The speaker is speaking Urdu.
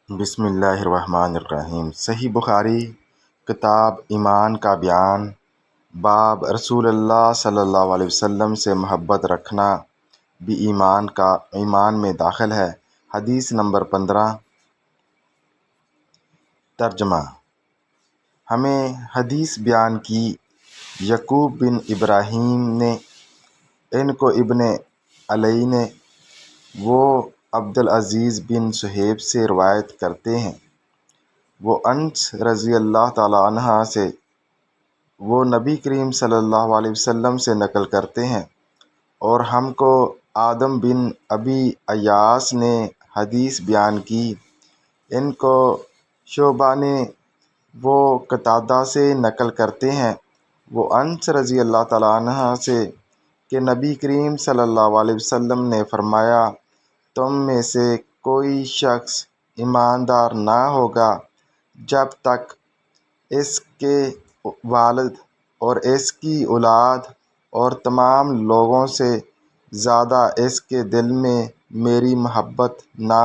بسم اللہ الرحمن الرحیم۔ صحیح بخاری کتاب ایمان کا بیان، باب رسول اللہ صلی اللہ علیہ وسلم سے محبت رکھنا بھی ایمان میں داخل ہے۔ حدیث نمبر 15۔ ترجمہ۔ ہمیں حدیث بیان کی یعقوب بن ابراہیم نے، ان کو ابن علی نے، وہ عبدالعزیز بن صہیب سے روایت کرتے ہیں، وہ انس رضی اللہ تعالیٰ عنہ سے، وہ نبی کریم صلی اللہ علیہ وسلم سے نقل کرتے ہیں، اور ہم کو آدم بن ابی ایاس نے حدیث بیان کی، ان کو شعبہ نے، وہ قتادہ سے نقل کرتے ہیں، وہ انس رضی اللہ تعالیٰ عنہ سے کہ نبی کریم صلی اللہ علیہ وسلم نے فرمایا، تم میں سے کوئی شخص ایماندار نہ ہوگا جب تک اس کے والد اور اس کی اولاد اور تمام لوگوں سے زیادہ اس کے دل میں میری محبت نہ